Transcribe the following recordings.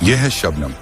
ये है शबनम,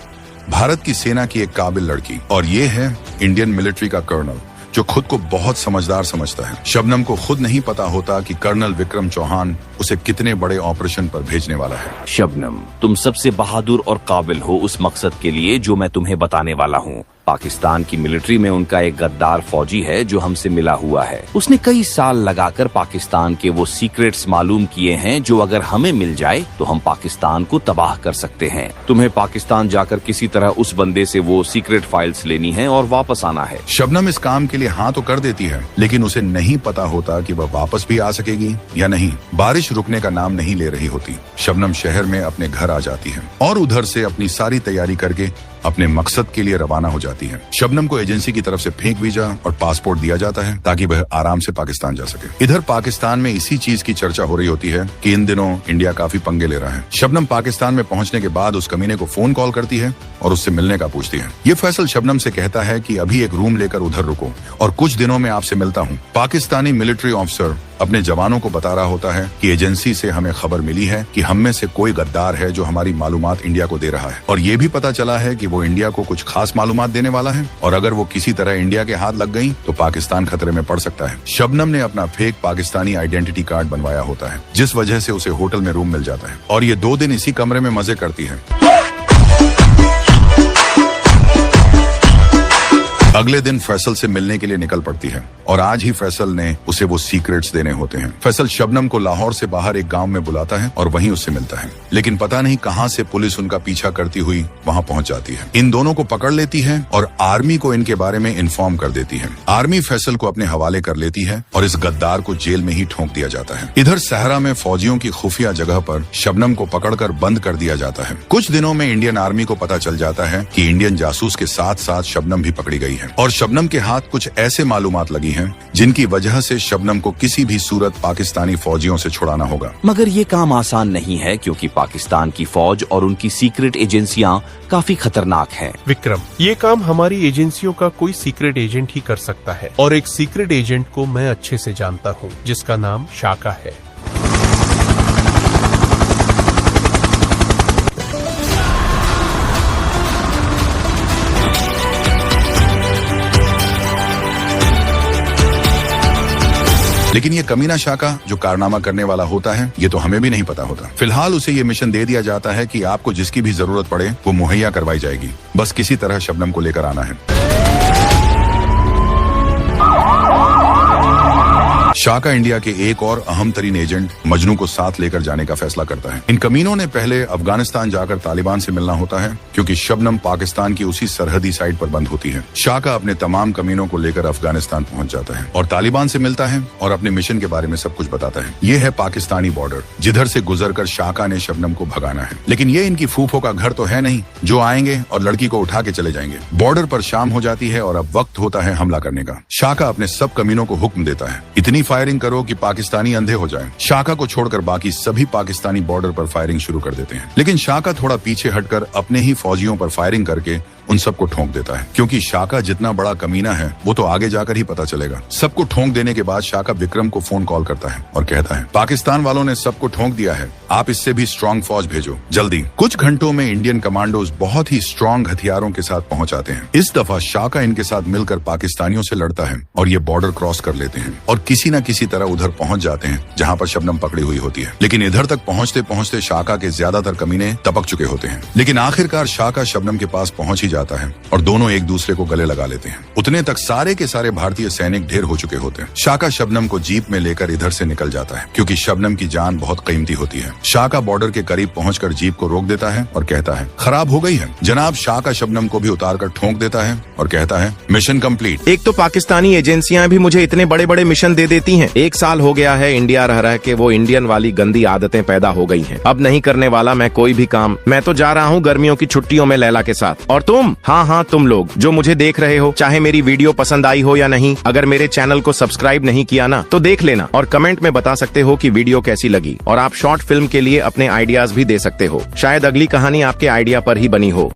भारत की सेना की एक काबिल लड़की, और ये है इंडियन मिलिट्री का कर्नल जो खुद को बहुत समझदार समझता है। शबनम को खुद नहीं पता होता कि कर्नल विक्रम चौहान उसे कितने बड़े ऑपरेशन पर भेजने वाला है। शबनम, तुम सबसे बहादुर और काबिल हो उस मकसद के लिए जो मैं तुम्हें बताने वाला हूँ। पाकिस्तान की मिलिट्री में उनका एक गद्दार फौजी है जो हमसे मिला हुआ है। उसने कई साल लगाकर पाकिस्तान के वो सीक्रेट्स मालूम किए हैं जो अगर हमें मिल जाए तो हम पाकिस्तान को तबाह कर सकते हैं। तुम्हें पाकिस्तान जाकर किसी तरह उस बंदे से वो सीक्रेट फाइल्स लेनी है और वापस आना है। शबनम इस काम के लिए हाँ तो कर देती है, लेकिन उसे नहीं पता होता कि वह वापस भी आ सकेगी या नहीं। बारिश रुकने का नाम नहीं ले रही होती। शबनम शहर में अपने घर आ जाती है और उधर से अपनी सारी तैयारी करके अपने मकसद के लिए रवाना हो जाती है। शबनम को एजेंसी की तरफ से फेक वीजा और पासपोर्ट दिया जाता है ताकि वह आराम से पाकिस्तान जा सके। इधर पाकिस्तान में इसी चीज की चर्चा हो रही होती है कि इन दिनों इंडिया काफी पंगे ले रहा है। शबनम पाकिस्तान में पहुंचने के बाद उस कमीने को फोन कॉल करती है और उससे मिलने का पूछती है। ये फैसल शबनम से कहता है कि अभी एक रूम लेकर उधर रुको और कुछ दिनों में आपसे मिलता हूँ। पाकिस्तानी मिलिट्री ऑफिसर अपने जवानों को बता रहा होता है कि एजेंसी से हमें खबर मिली है कि हम में से कोई गद्दार है जो हमारी मालूमात इंडिया को दे रहा है, और ये भी पता चला है कि वो इंडिया को कुछ खास मालूमात देने वाला है, और अगर वो किसी तरह इंडिया के हाथ लग गई तो पाकिस्तान खतरे में पड़ सकता है। शबनम ने अपना फेक पाकिस्तानी आइडेंटिटी कार्ड बनवाया होता है, जिस वजह से उसे होटल में रूम मिल जाता है और ये 2 दिन इसी कमरे में मजे करती है। अगले दिन फैसल से मिलने के लिए निकल पड़ती है और आज ही फैसल ने उसे वो सीक्रेट्स देने होते हैं। फैसल शबनम को लाहौर से बाहर एक गांव में बुलाता है और वहीं उससे मिलता है, लेकिन पता नहीं कहां से पुलिस उनका पीछा करती हुई वहां पहुंच जाती है। इन दोनों को पकड़ लेती है और आर्मी को इनके बारे में इन्फॉर्म कर देती है। आर्मी फैसल को अपने हवाले कर लेती है और इस गद्दार को जेल में ही ठोंक दिया जाता है। इधर सहरा में फौजियों की खुफिया जगह पर शबनम को पकड़कर बंद कर दिया जाता है। कुछ दिनों में इंडियन आर्मी को पता चल जाता है कि इंडियन जासूस के साथ साथ शबनम भी पकड़ी गई है और शबनम के हाथ कुछ ऐसे मालूमात लगी हैं जिनकी वजह से शबनम को किसी भी सूरत पाकिस्तानी फौजियों से छुड़ाना होगा। मगर ये काम आसान नहीं है क्योंकि पाकिस्तान की फौज और उनकी सीक्रेट एजेंसियां काफी खतरनाक हैं। विक्रम, ये काम हमारी एजेंसियों का कोई सीक्रेट एजेंट ही कर सकता है और एक सीक्रेट एजेंट को मैं अच्छे से जानता हूँ जिसका नाम शाका है। लेकिन ये कमीना शाका जो कारनामा करने वाला होता है ये तो हमें भी नहीं पता होता। फिलहाल उसे ये मिशन दे दिया जाता है कि आपको जिसकी भी जरूरत पड़े वो मुहैया करवाई जाएगी, बस किसी तरह शबनम को लेकर आना है। शाका इंडिया के एक और अहम तरीन एजेंट मजनू को साथ लेकर जाने का फैसला करता है। इन कमीनों ने पहले अफगानिस्तान जाकर तालिबान से मिलना होता है क्योंकि शबनम पाकिस्तान की उसी सरहदी साइड पर बंद होती है। शाका अपने तमाम कमीनों को लेकर अफगानिस्तान पहुंच जाता है और तालिबान से मिलता है और अपने मिशन के बारे में सब कुछ बताता है। ये है पाकिस्तानी बॉर्डर जिधर से गुजरकर शाका ने शबनम को भगाना है, लेकिन ये इनकी फूफो का घर तो है नहीं जो आएंगे और लड़की को उठा के चले जाएंगे। बॉर्डर पर शाम हो जाती है और अब वक्त होता है हमला करने का। शाका अपने सब कमीनों को हुक्म देता है, इतनी फायरिंग करो कि पाकिस्तानी अंधे हो जाएं। शाका को छोड़कर बाकी सभी पाकिस्तानी बॉर्डर पर फायरिंग शुरू कर देते हैं, लेकिन शाका थोड़ा पीछे हटकर अपने ही फौजियों पर फायरिंग करके उन सबको ठोंक देता है, क्योंकि शाका जितना बड़ा कमीना है वो तो आगे जाकर ही पता चलेगा। सबको ठोंक देने के बाद शाका विक्रम को फोन कॉल करता है और कहता है, पाकिस्तान वालों ने सबको ठोंक दिया है, आप इससे भी स्ट्रॉन्ग फौज भेजो जल्दी। कुछ घंटों में इंडियन कमांडोज बहुत ही स्ट्रॉन्ग हथियारों के साथ पहुंच आते हैं। इस दफा शाका इनके साथ मिलकर पाकिस्तानियों से लड़ता है और ये बॉर्डर क्रॉस कर लेते हैं और किसी न किसी तरह उधर पहुंच जाते हैं जहाँ पर शबनम पकड़ी हुई होती है। लेकिन इधर तक पहुंचते पहुंचते शाका के ज्यादातर कमीने टपक चुके होते हैं, लेकिन आखिरकार शाका शबनम के पास पहुंच ही जाता है और दोनों एक दूसरे को गले लगा लेते हैं। उतने तक सारे के सारे भारतीय सैनिक ढेर हो चुके होते हैं। शाका शबनम को जीप में लेकर इधर से निकल जाता है क्योंकि शबनम की जान बहुत कीमती होती है। शाका बॉर्डर के करीब पहुंचकर जीप को रोक देता है और कहता है, खराब हो गई है जनाब। शाका शबनम को भी उतारकर ठोंक देता है और कहता है, मिशन कंप्लीट। एक तो पाकिस्तानी एजेंसियां भी मुझे इतने बड़े बड़े मिशन दे देती हैं। 1 साल हो गया है इंडिया रह रह के वो इंडियन वाली गंदी आदतें पैदा हो गई हैं। अब नहीं करने वाला मैं कोई भी काम। मैं तो जा रहा हूँ गर्मियों की छुट्टियों में लैला के साथ। और तुम, हाँ तुम लोग जो मुझे देख रहे हो, चाहे मेरी वीडियो पसंद आई हो या नहीं, अगर मेरे चैनल को सब्सक्राइब नहीं किया ना तो देख लेना और कमेंट में बता सकते हो कि वीडियो कैसी लगी। और आप शॉर्ट फिल्म के लिए अपने आइडियाज भी दे सकते हो, शायद अगली कहानी आपके आइडिया पर ही बनी हो।